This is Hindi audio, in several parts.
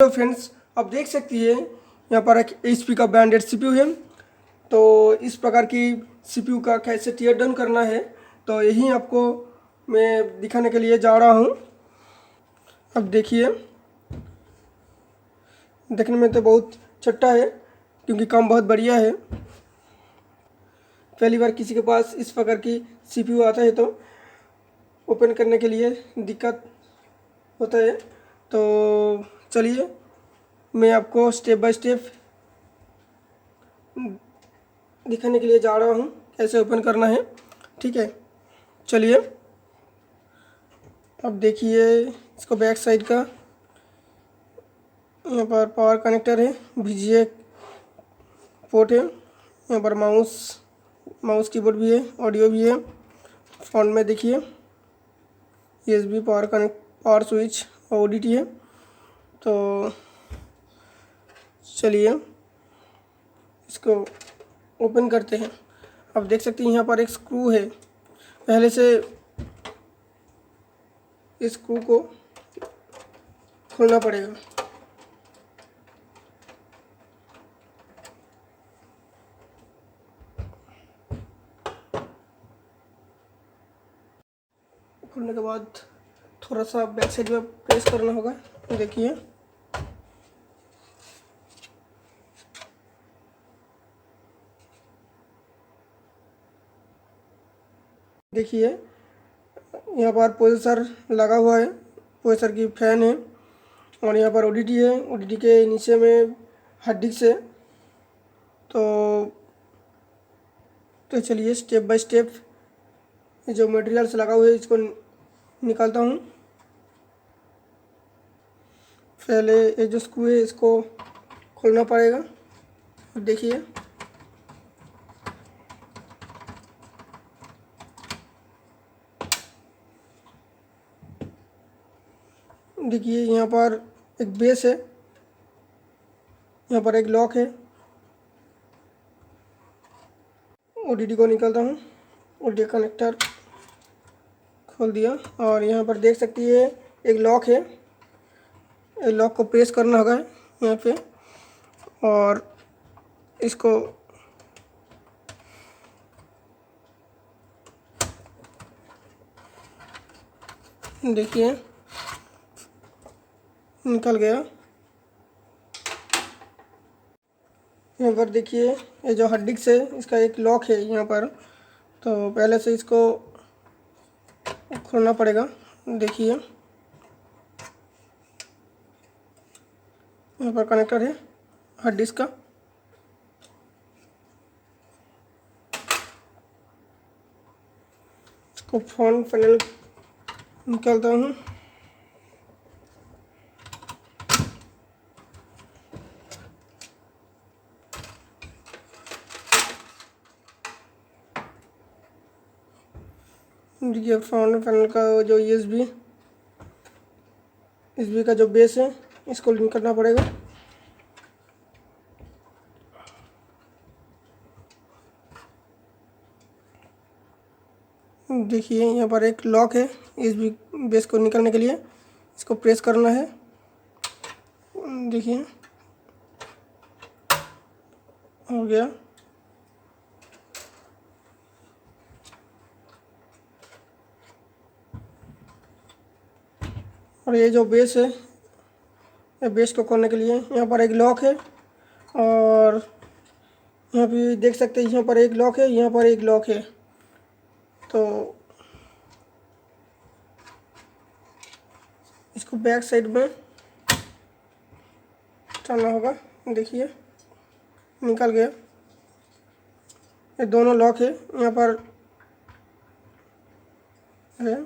हेलो फ्रेंड्स, आप देख सकती है यहाँ पर एक HP का ब्रांडेड CPU है। तो इस प्रकार की CPU का कैसे टीयर डाउन करना है तो यही आपको मैं दिखाने के लिए जा रहा हूँ। अब देखिए, देखने में तो बहुत छोटा है क्योंकि काम बहुत बढ़िया है। पहली बार किसी के पास इस प्रकार की CPU आता है तो ओपन करने के लिए दिक्कत होता है। तो चलिए मैं आपको स्टेप बाय स्टेप दिखाने के लिए जा रहा हूँ कैसे ओपन करना है। ठीक है, चलिए। अब देखिए, इसको बैक साइड का यहाँ पर पावर कनेक्टर है, VGA पोर्ट है, यहाँ पर माउस कीबोर्ड भी है, ऑडियो भी है। फ्रंट में देखिए USB पावर स्विच और ODT है। तो चलिए इसको ओपन करते हैं। अब देख सकते हैं यहाँ पर एक स्क्रू है, पहले से इस स्क्रू को खोलना पड़ेगा। खोलने के बाद थोड़ा सा बैक साइड में प्रेस करना होगा। देखिए, यहाँ पर प्रोसेसर लगा हुआ है, प्रोसेसर की फैन है और यहाँ पर ODT है। ODT के नीचे में हार्ड डिस्क है। तो चलिए स्टेप बाय स्टेप जो मटेरियल्स लगा हुआ है इसको निकालता हूँ। पहले ये जो स्क्रू है इसको खोलना पड़ेगा। देखिए, यहाँ पर एक बेस है, यहाँ पर एक लॉक है। ODT को निकालता हूँ, ODT कनेक्टर खोल दिया और यहाँ पर देख सकती है एक लॉक है। ये लॉक को प्रेस करना होगा यहाँ पे और इसको देखिए निकल गया। यहाँ पर देखिए ये जो हार्ड डिस्क है इसका एक लॉक है यहाँ पर, तो पहले से इसको खोलना पड़ेगा। देखिए, यहाँ पर कनेक्टर है हार्ड डिस्क का। इसको फ्रंट पैनल निकालता हूँ। देखिए, फ्रंट पैनल का जो USB का जो बेस है इसको लिंक करना पड़ेगा। देखिए, यहाँ पर एक लॉक है USB बेस को निकालने के लिए, इसको प्रेस करना है। देखिए, हो गया। और ये जो बेस है, ये बेस को खोलने के लिए यहाँ पर एक लॉक है और यहाँ पे देख सकते हैं यहाँ पर एक लॉक है, यहाँ पर एक लॉक है। तो इसको बैक साइड में डालना होगा। देखिए, निकल गया। ये दोनों लॉक है यहाँ पर है।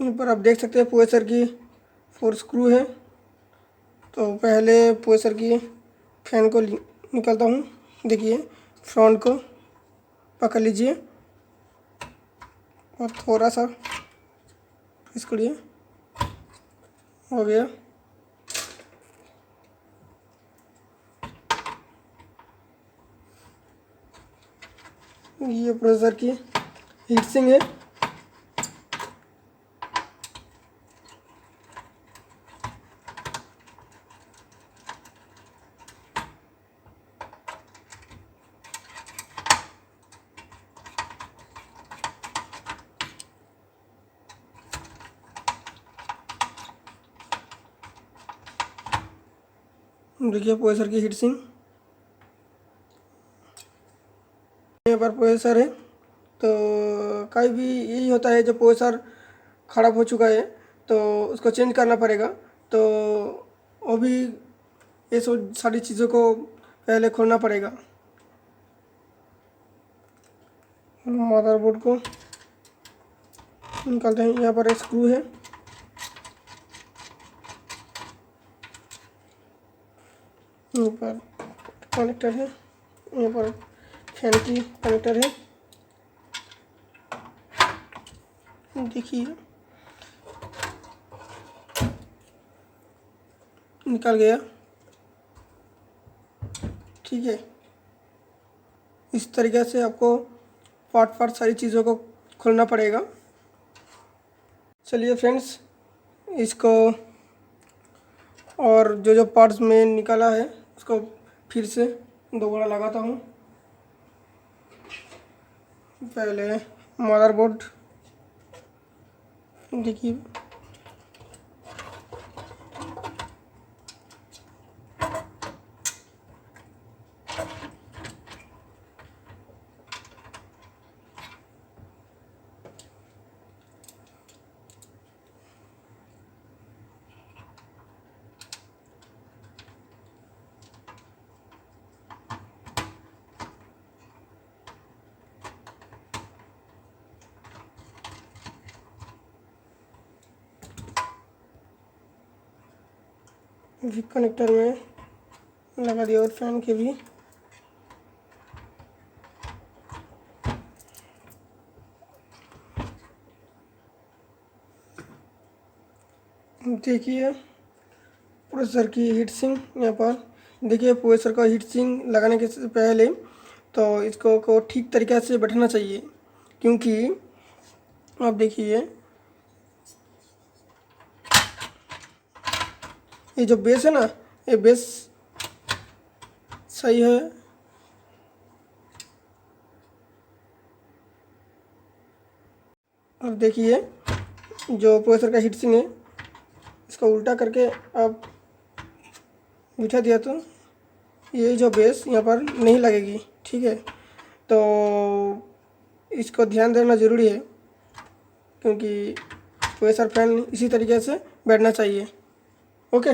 यहाँ पर आप देख सकते हैं प्रोसेसर की 4 स्क्रू है। तो पहले प्रोसेसर की फैन को निकालता हूँ। देखिए, फ्रंट को पकड़ लीजिए और थोड़ा सा प्रेस करिए, हो गया। ये प्रोसेसर की हीट सिंक है, देखिए प्रोसेसर की हीट सिंक, यहाँ पर प्रोसेसर है। तो कभी भी यही होता है, जब प्रोसेसर ख़राब हो चुका है तो उसको चेंज करना पड़ेगा। तो वो भी ये सब सारी चीज़ों को पहले खोलना पड़ेगा। मदरबोर्ड को निकालते हैं। यहाँ पर एक स्क्रू है, यहाँ पर कनेक्टर है, यहाँ पर फैन की कनेक्टर है। देखिए निकल गया। ठीक है, इस तरीके से आपको पार्ट पार्ट सारी चीज़ों को खोलना पड़ेगा। चलिए फ्रेंड्स, इसको और जो पार्ट्स में निकाला है उसको फिर से दोबारा लगाता हूँ। पहले मदरबोर्ड, देखिए भी कनेक्टर में लगा दिया और फैन के भी। देखिए प्रोसेसर की हीट सिंक, यहाँ पर देखिए प्रोसेसर का हीट सिंक लगाने के पहले तो इसको को ठीक तरीके से बैठाना चाहिए, क्योंकि आप देखिए ये जो बेस है ना, ये बेस सही है। अब देखिए जो प्रोसेसर का हीट सिंक है, इसको उल्टा करके आप बिठा दिया तो ये जो बेस यहाँ पर नहीं लगेगी। ठीक है, तो इसको ध्यान देना ज़रूरी है, क्योंकि प्रेशर फैन इसी तरीके से बैठना चाहिए। ओके,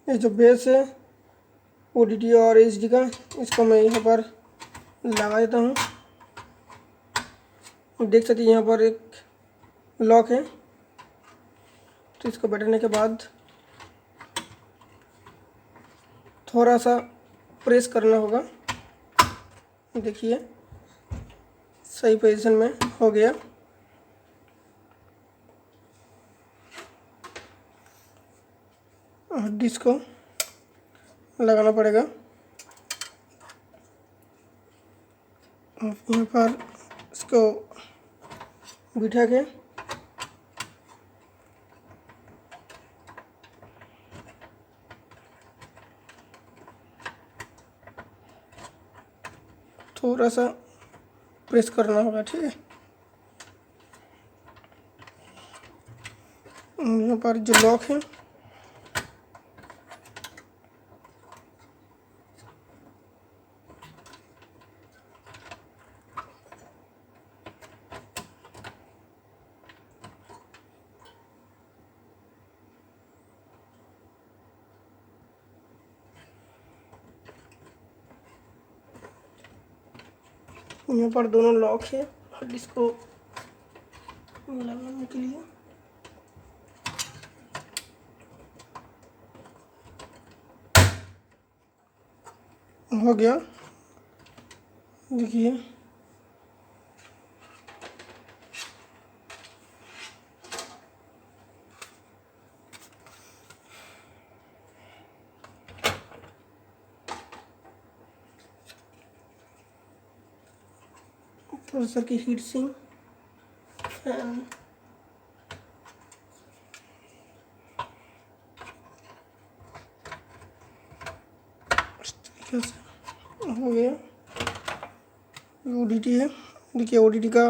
ये जो बेस है ODD और HD का, इसको मैं यहाँ पर लगा देता हूँ। देख सकते हैं यहाँ पर एक लॉक है, तो इसको बैठने के बाद थोड़ा सा प्रेस करना होगा। देखिए सही पोजीशन में हो गया। और डिस्क को लगाना पड़ेगा। यहाँ पर इसको बिठा के थोड़ा सा प्रेस करना होगा। ठीक है, यहाँ पर जो लॉक है यहाँ पर दोनों लॉक है और इसको लगाने के लिए हो गया। देखिए प्रोसेसर की हीट सिंक, फैन हो गया। ओडीटी है, देखिए ओडीटी का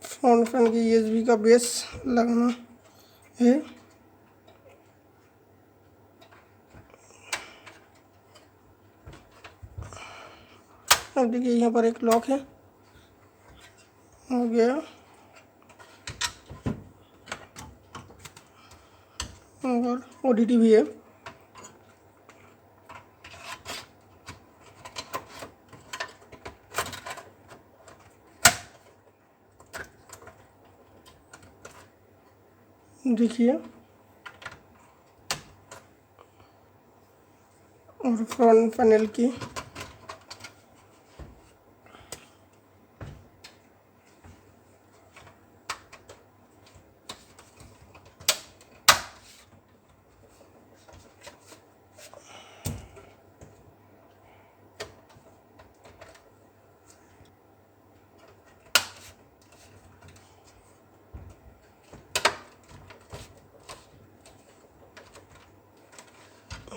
फ्रंट फैन की यूएसबी का बेस लगाना है। अब देखिए यहाँ पर एक लॉक है, हो गया। और ओडीटी भी है। देखिए, और फ्रंट पैनल की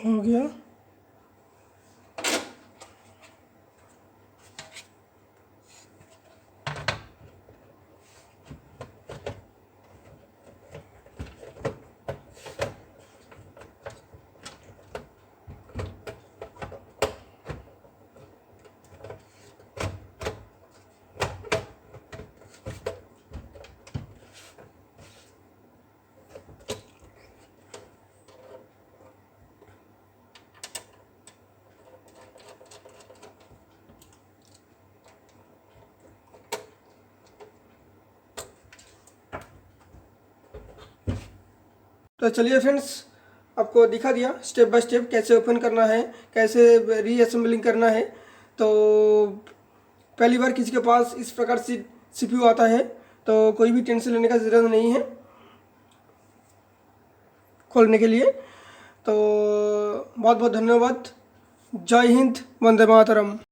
हो गया। तो चलिए फ्रेंड्स, आपको दिखा दिया स्टेप बाय स्टेप कैसे ओपन करना है, कैसे रीअसेंबलिंग करना है। तो पहली बार किसी के पास इस प्रकार से सीपीयू आता है तो कोई भी टेंशन लेने का ज़रूरत नहीं है खोलने के लिए। तो बहुत बहुत धन्यवाद। जय हिंद, वंदे मातरम।